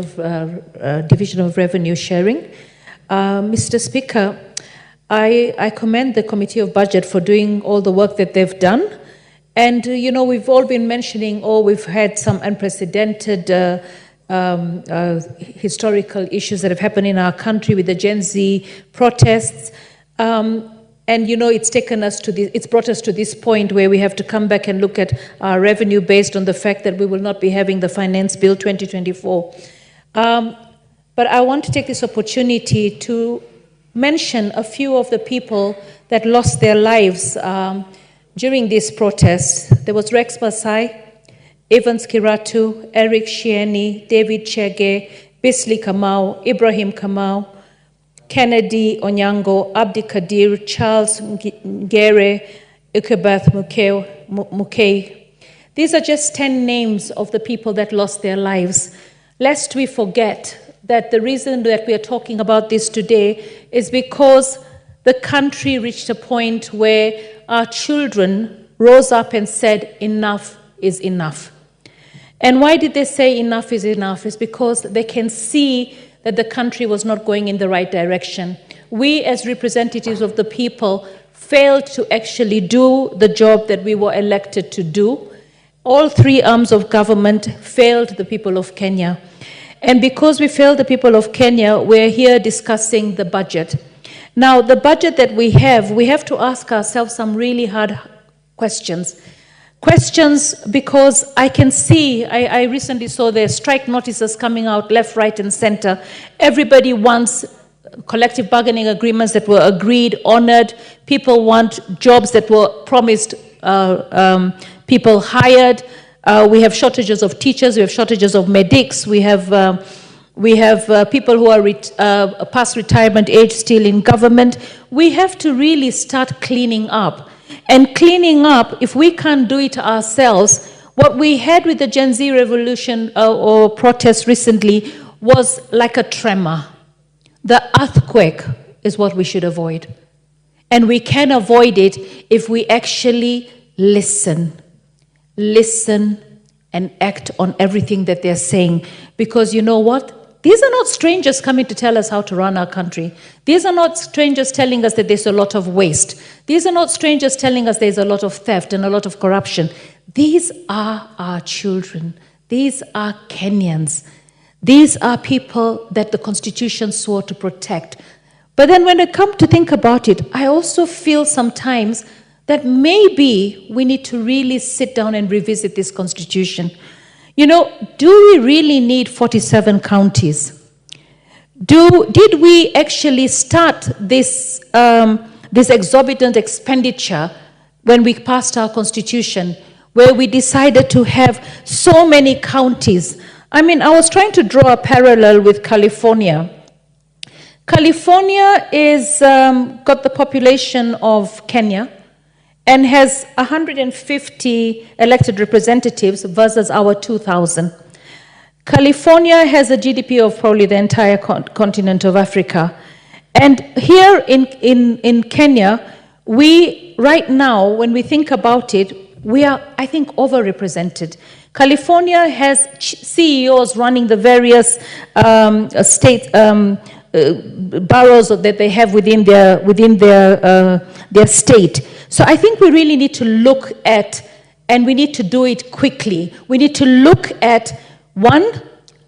Division of Revenue Sharing. Mr. Speaker, I commend the Committee of Budget for doing all the work that they've done. And, you know, we've all been mentioning, we've had some unprecedented historical issues that have happened in our country with the Gen Z protests. And, you know, it's brought us to this point where we have to come back and look at our revenue based on the fact that we will not be having the Finance Bill 2024. But I want to take this opportunity to mention a few of the people that lost their lives during these protests. There was Rex Masai, Evans Kiratu, Eric Shieni, David Chege, Bisley Kamau, Ibrahim Kamau, Kennedy Onyango, Abdi Kadir, Charles Ngere, Ikebath Mukei. These are just 10 names of the people that lost their lives. Lest we forget that the reason that we are talking about this today is because the country reached a point where our children rose up and said, enough is enough. And why did they say enough is enough? It's because they can see that the country was not going in the right direction. We, as representatives of the people, failed to actually do the job that we were elected to do. All three arms of government failed the people of Kenya. And because we failed the people of Kenya, we're here discussing the budget. Now, the budget that we have to ask ourselves some really hard questions. Questions because I can see, I recently saw the strike notices coming out left, right, and center. Everybody wants collective bargaining agreements that were agreed, honored. People want jobs that were promised, people hired. We have shortages of teachers, we have shortages of medics, we have people who are past retirement age still in government. We have to really start cleaning up. And cleaning up, if we can't do it ourselves, what we had with the Gen Z revolution or protest recently was like a tremor. The earthquake is what we should avoid. And we can avoid it if we actually listen and act on everything that they're saying. Because you know what? These are not strangers coming to tell us how to run our country. These are not strangers telling us that there's a lot of waste. These are not strangers telling us there's a lot of theft and a lot of corruption. These are our children. These are Kenyans. These are people that the Constitution swore to protect. But then when I come to think about it, I also feel sometimes that maybe we need to really sit down and revisit this Constitution. You know, do we really need 47 counties? Did we actually start this, this exorbitant expenditure when we passed our Constitution, where we decided to have so many counties? I mean, I was trying to draw a parallel with California. California is got the population of Kenya, and has 150 elected representatives versus our 2,000. California has a GDP of probably the entire continent of Africa. And here in Kenya, we, right now, when we think about it, we are, I think, overrepresented. California has CEOs running the various state boroughs that they have within their state. So I think we really need to look at, and we need to do it quickly. We need to look at, one,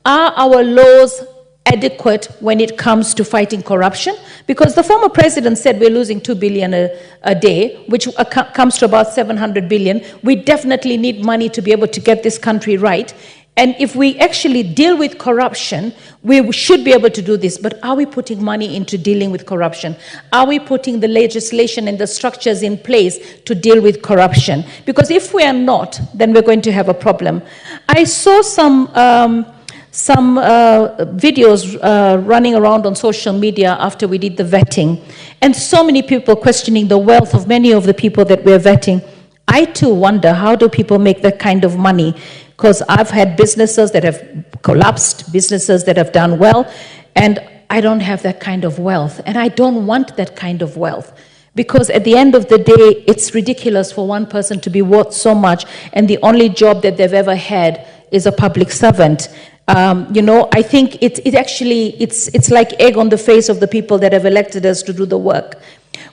are our laws adequate when it comes to fighting corruption? Because the former president said we're losing 2 billion a day, which comes to about 700 billion. We definitely need money to be able to get this country right. And if we actually deal with corruption, we should be able to do this. But are we putting money into dealing with corruption? Are we putting the legislation and the structures in place to deal with corruption? Because if we are not, then we're going to have a problem. I saw some videos running around on social media after we did the vetting, and so many people questioning the wealth of many of the people that we're vetting. I too wonder, how do people make that kind of money? Because I've had businesses that have collapsed, businesses that have done well, and I don't have that kind of wealth, and I don't want that kind of wealth. Because at the end of the day, it's ridiculous for one person to be worth so much, and the only job that they've ever had is a public servant. I think it's like egg on the face of the people that have elected us to do the work.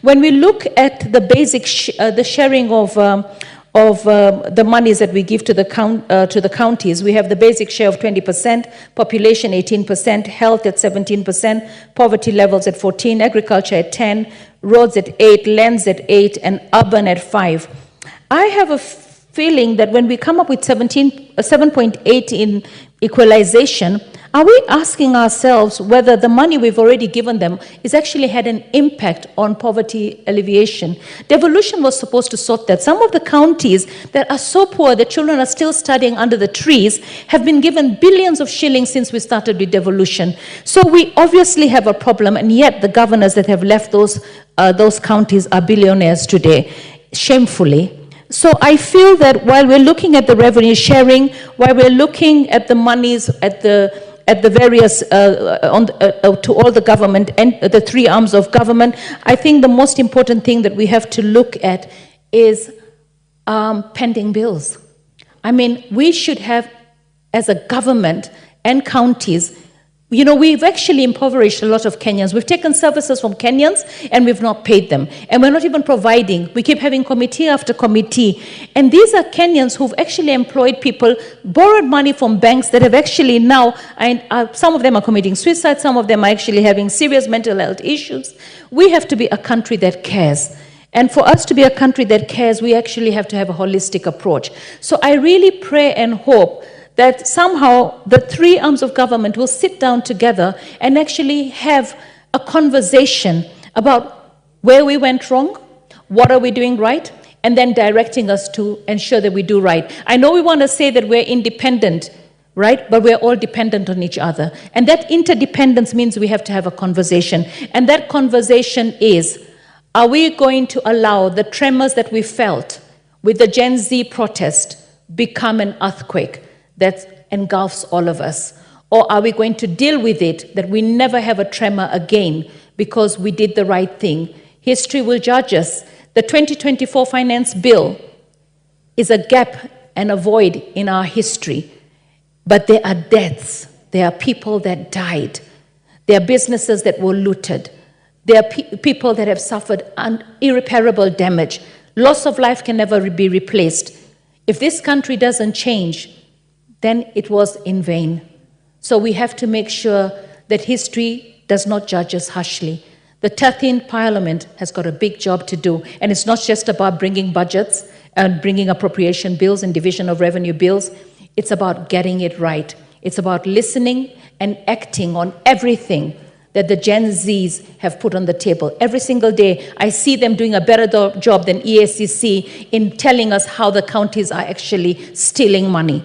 When we look at the basic the sharing of the monies that we give to the counties, we have the basic share of 20%, population 18%, health at 17%, poverty levels at 14%, agriculture at 10%, roads at 8%, lands at 8%, and urban at 5%. I have a feeling that when we come up with 7.8 in equalization, are we asking ourselves whether the money we've already given them is actually had an impact on poverty alleviation? Devolution was supposed to sort that. Some of the counties that are so poor that children are still studying under the trees have been given billions of shillings since we started with devolution. So we obviously have a problem, and yet the governors that have left those counties are billionaires today, shamefully. So I feel that while we're looking at the revenue sharing, while we're looking at the monies at the various, to all the government and the three arms of government, I think the most important thing that we have to look at is pending bills. I mean, we should have, as a government and counties, we've actually impoverished a lot of Kenyans. We've taken services from Kenyans and we've not paid them. And we're not even providing. We keep having committee after committee. And these are Kenyans who've actually employed people, borrowed money from banks that have actually now, some of them are committing suicide, some of them are actually having serious mental health issues. We have to be a country that cares. And for us to be a country that cares, we actually have to have a holistic approach. So I really pray and hope that somehow the three arms of government will sit down together and actually have a conversation about where we went wrong, what are we doing right, and then directing us to ensure that we do right. I know we want to say that we're independent, right? But we're all dependent on each other. And that interdependence means we have to have a conversation. And that conversation is, are we going to allow the tremors that we felt with the Gen Z protest become an earthquake that engulfs all of us? Or are we going to deal with it that we never have a tremor again because we did the right thing? History will judge us. The 2024 finance bill is a gap and a void in our history. But there are deaths. There are people that died. There are businesses that were looted. There are people that have suffered irreparable damage. Loss of life can never be replaced. If this country doesn't change, then it was in vain. So we have to make sure that history does not judge us harshly. The 13th Parliament has got a big job to do, and it's not just about bringing budgets and bringing appropriation bills and division of revenue bills. It's about getting it right. It's about listening and acting on everything that the Gen Zs have put on the table. Every single day, I see them doing a better job than EACC in telling us how the counties are actually stealing money.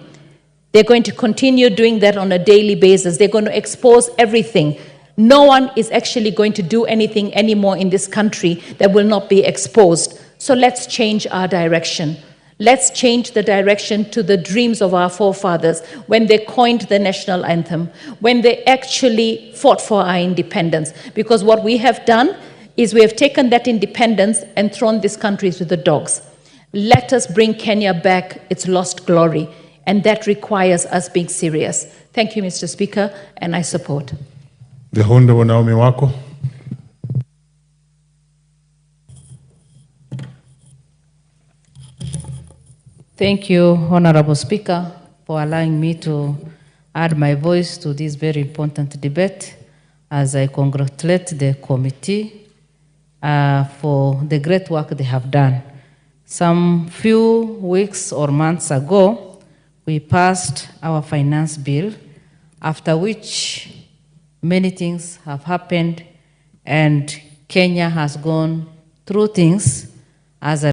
They're going to continue doing that on a daily basis. They're going to expose everything. No one is actually going to do anything anymore in this country that will not be exposed. So let's change our direction. Let's change the direction to the dreams of our forefathers when they coined the national anthem, when they actually fought for our independence. Because what we have done is we have taken that independence and thrown this country to the dogs. Let us bring Kenya back its lost glory. And that requires us being serious. Thank you, Mr. Speaker, and I support. The Honorable Naomi Wako. Thank you, Honorable Speaker, for allowing me to add my voice to this very important debate as I congratulate the committee for the great work they have done. Some few weeks or months ago, we passed our finance bill, after which many things have happened and Kenya has gone through things as a